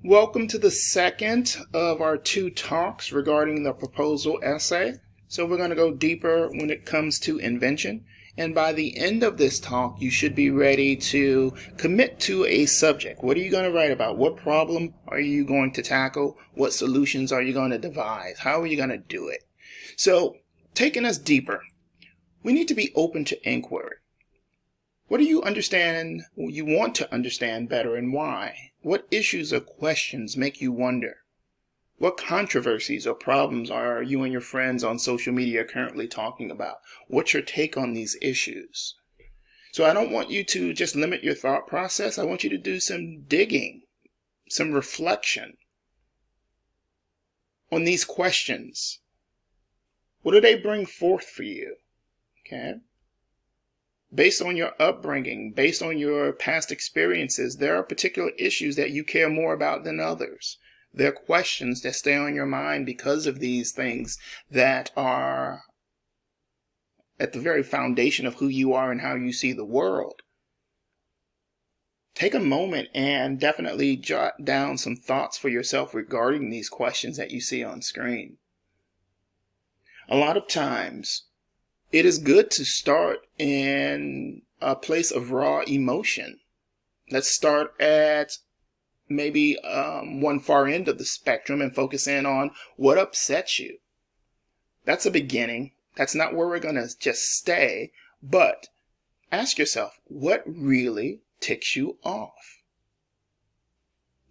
Welcome to the second of our two talks regarding the proposal essay. So we're going to go deeper when it comes to invention. And by the end of this talk, you should be ready to commit to a subject. What are you going to write about? What problem are you going to tackle? What solutions are you going to devise? How are you going to do it? So taking us deeper, we need to be open to inquiry. What do you understand, you want to understand better, and why? What issues or questions make you wonder? What controversies or problems are you and your friends on social media currently talking about? What's your take on these issues? So I don't want you to just limit your thought process. I want you to do some digging, some reflection on these questions. What do they bring forth for you? Okay. Based on your upbringing, based on your past experiences, there are particular issues that you care more about than others. There are questions that stay on your mind because of these things that are at the very foundation of who you are and how you see the world. Take a moment and definitely jot down some thoughts for yourself regarding these questions that you see on screen. A lot of times, it is good to start in a place of raw emotion. Let's start at maybe one far end of the spectrum and focus in on what upsets you. That's a beginning. That's not where we're going to just stay, but ask yourself, what really ticks you off?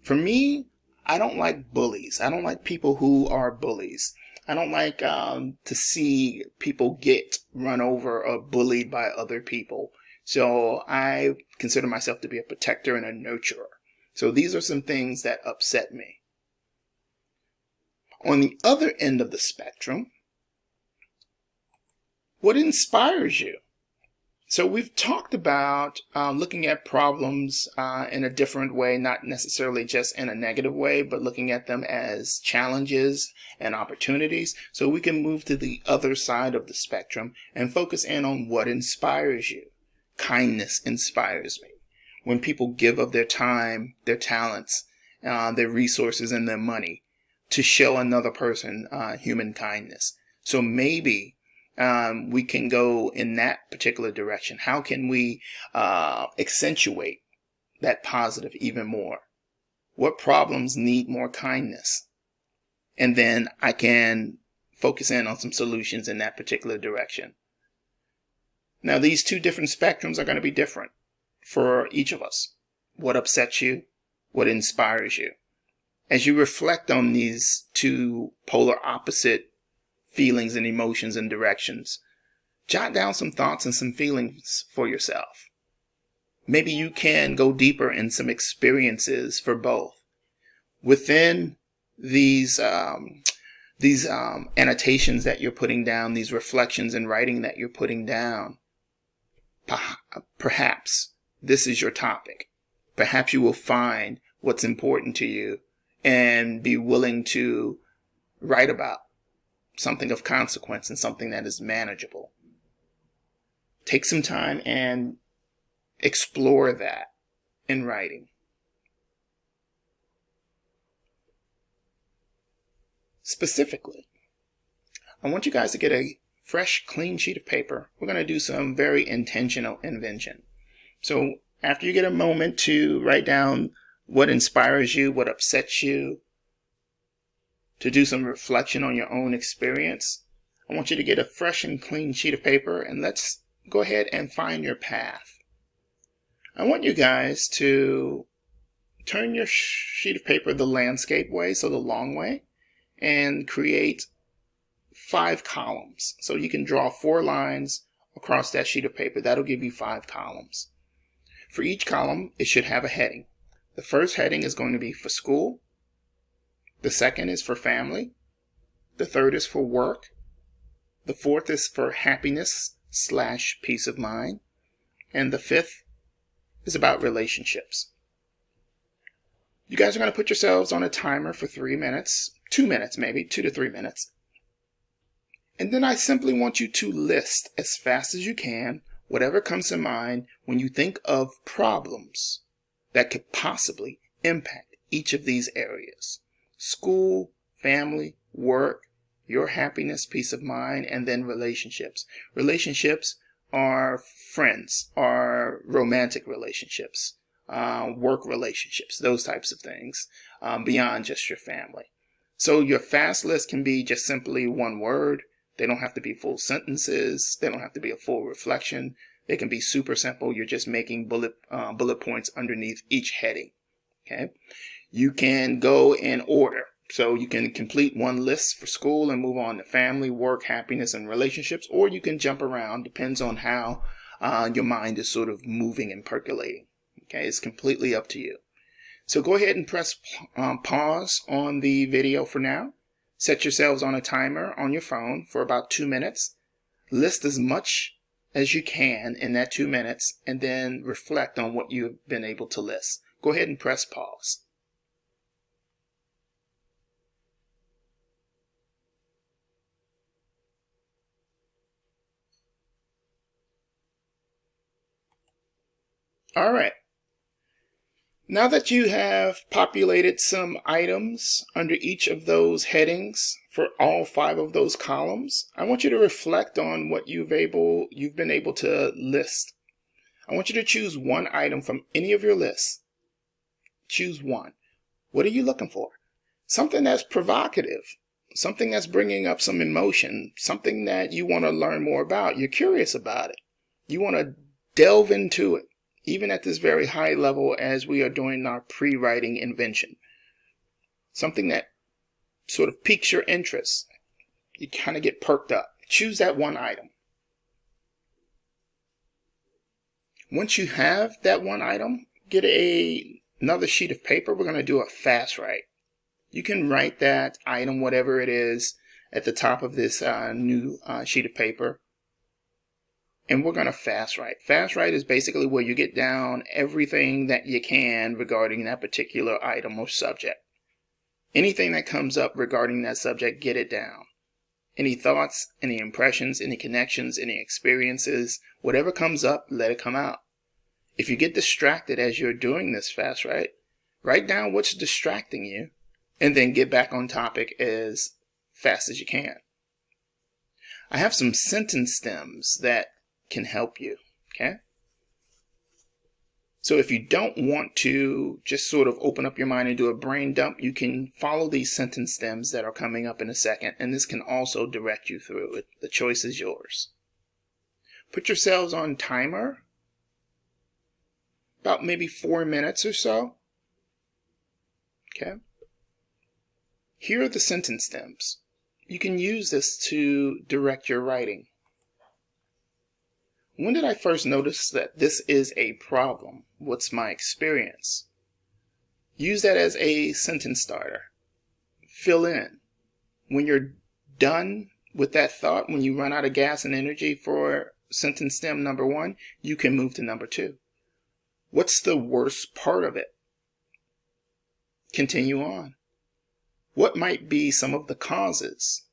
For me, I don't like bullies. I don't like people who are bullies. I don't like to see people get run over or bullied by other people. So I consider myself to be a protector and a nurturer. So these are some things that upset me. On the other end of the spectrum, what inspires you? So we've talked about looking at problems in a different way, not necessarily just in a negative way, but looking at them as challenges and opportunities. So we can move to the other side of the spectrum and focus in on what inspires you. Kindness inspires me. When people give of their time, their talents, their resources, and their money to show another person human kindness. So maybe we can go in that particular direction. How can we accentuate that positive even more? What problems need more kindness? And then I can focus in on some solutions in that particular direction. Now, these two different spectrums are going to be different for each of us. What upsets you? What inspires you? As you reflect on these two polar opposite feelings and emotions and directions, jot down some thoughts and some feelings for yourself. Maybe you can go deeper in some experiences for both. Within these annotations that you're putting down, these reflections and writing that you're putting down, perhaps this is your topic. Perhaps you will find what's important to you and be willing to write about something of consequence and something that is manageable. Take some time and explore that in writing. Specifically, I want you guys to get a fresh, clean sheet of paper. We're going to do some very intentional invention. So after you get a moment to write down what inspires you, what upsets you, to do some reflection on your own experience, I want you to get a fresh and clean sheet of paper and let's go ahead and find your path. I want you guys to turn your sheet of paper the landscape way, so the long way, and create 5 columns. So you can draw 4 lines across that sheet of paper. That'll give you 5 columns. For each column, it should have a heading. The first heading is going to be for school. The second is for family. The third is for work. The fourth is for happiness/peace of mind. And the fifth is about relationships. You guys are going to put yourselves on a timer for 3 minutes, 2 minutes maybe, 2 to 3 minutes. And then I simply want you to list as fast as you can whatever comes to mind when you think of problems that could possibly impact each of these areas: school, family, work, your happiness, peace of mind, and then relationships. Relationships are friends, are romantic relationships, work relationships, those types of things, beyond just your family. So your fast list can be just simply one word. They don't have to be full sentences. They don't have to be a full reflection. They can be super simple. You're just making bullet points underneath each heading. Okay. You can go in order. So you can complete one list for school and move on to family, work, happiness, and relationships, or you can jump around. Depends on how your mind is sort of moving and percolating. Okay. It's completely up to you. So go ahead and press pause on the video for now. Set yourselves on a timer on your phone for about 2 minutes. List as much as you can in that 2 minutes, and then reflect on what you've been able to list. Go ahead and press pause. All right. Now that you have populated some items under each of those headings for all 5 of those columns, I want you to reflect on what you've been able to list. I want you to choose one item from any of your lists. Choose one. What are you looking for? Something that's provocative, something that's bringing up some emotion, something that you want to learn more about. You're curious about it. You want to delve into it, even at this very high level as we are doing our pre-writing invention. Something that sort of piques your interest. You kind of get perked up. Choose that one item. Once you have that one item, get another sheet of paper. We're going to do a fast write. You can write that item, whatever it is, at the top of this new sheet of paper. And we're going to fast write. Fast write is basically where you get down everything that you can regarding that particular item or subject. Anything that comes up regarding that subject, get it down. Any thoughts, any impressions, any connections, any experiences, whatever comes up, let it come out. If you get distracted as you're doing this fast write, write down what's distracting you and then get back on topic as fast as you can. I have some sentence stems that can help you, okay? So if you don't want to just sort of open up your mind and do a brain dump, you can follow these sentence stems that are coming up in a second, and this can also direct you through it. The choice is yours. Put yourselves on timer, about maybe 4 minutes or so, okay? Here are the sentence stems. You can use this to direct your writing. When did I first notice that this is a problem? What's my experience? Use that as a sentence starter. Fill in. When you're done with that thought, when you run out of gas and energy for sentence stem number 1, you can move to number 2. What's the worst part of it? Continue on. What might be some of the causes?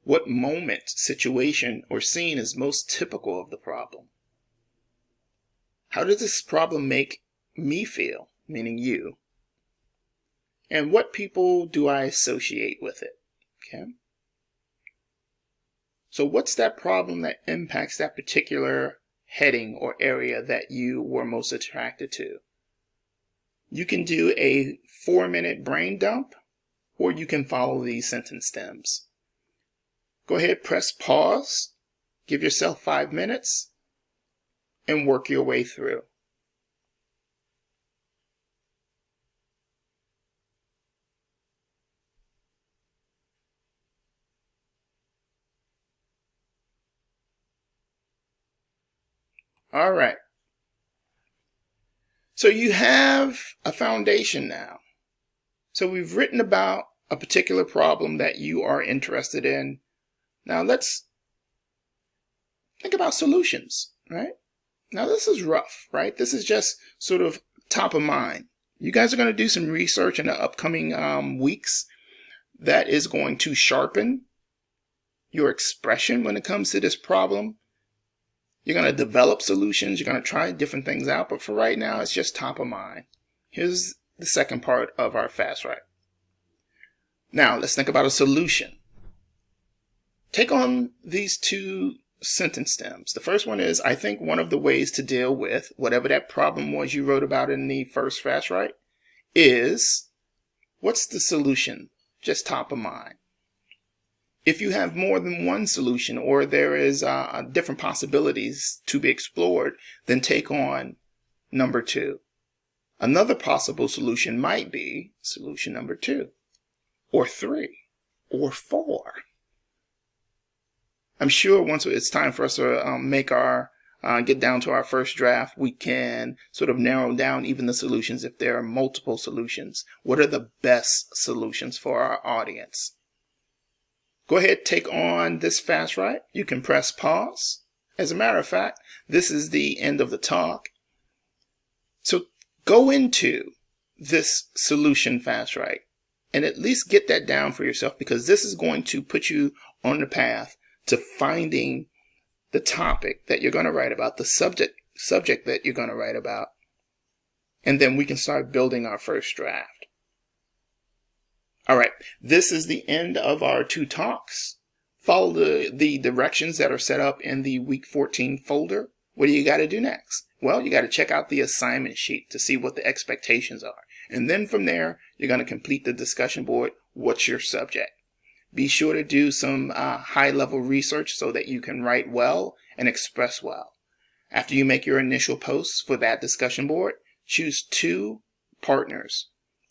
What moment, situation, or scene is most typical of the problem? How does this problem make me feel, meaning you? And what people do I associate with it? Okay. So what's that problem that impacts that particular heading or area that you were most attracted to? You can do a 4-minute brain dump, or you can follow these sentence stems. Go ahead, press pause, give yourself 5 minutes, and work your way through. All right. So you have a foundation now. So we've written about a particular problem that you are interested in. Now let's think about solutions, right? Now this is rough, right? This is just sort of top of mind. You guys are going to do some research in the upcoming weeks that is going to sharpen your expression when it comes to this problem. You're going to develop solutions. You're going to try different things out. But for right now, it's just top of mind. Here's the second part of our fast write. Now let's think about a solution. Take on these two sentence stems. The first one is, I think one of the ways to deal with whatever that problem was you wrote about in the first fast write is, what's the solution just top of mind? If you have more than one solution, or there is different possibilities to be explored, then take on number 2. Another possible solution might be solution number 2, or 3, or 4. I'm sure once it's time for us to make our get down to our first draft, we can sort of narrow down even the solutions if there are multiple solutions. What are the best solutions for our audience? Go ahead, take on this fast write. You can press pause. As a matter of fact, this is the end of the talk. So go into this solution fast write and at least get that down for yourself, because this is going to put you on the path to finding the topic that you're going to write about, the subject that you're going to write about, and then we can start building our first draft. All right, this is the end of our 2 talks. Follow the directions that are set up in the week 14 folder. What do you got to do next? Well, you got to check out the assignment sheet to see what the expectations are. And then from there, you're going to complete the discussion board. What's your subject? Be sure to do some high-level research so that you can write well and express well. After you make your initial posts for that discussion board, choose 2 partners,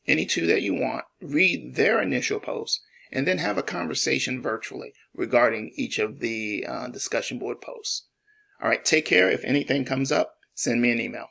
any 2 that you want, read their initial posts, and then have a conversation virtually regarding each of the discussion board posts. All right, take care. If anything comes up, send me an email.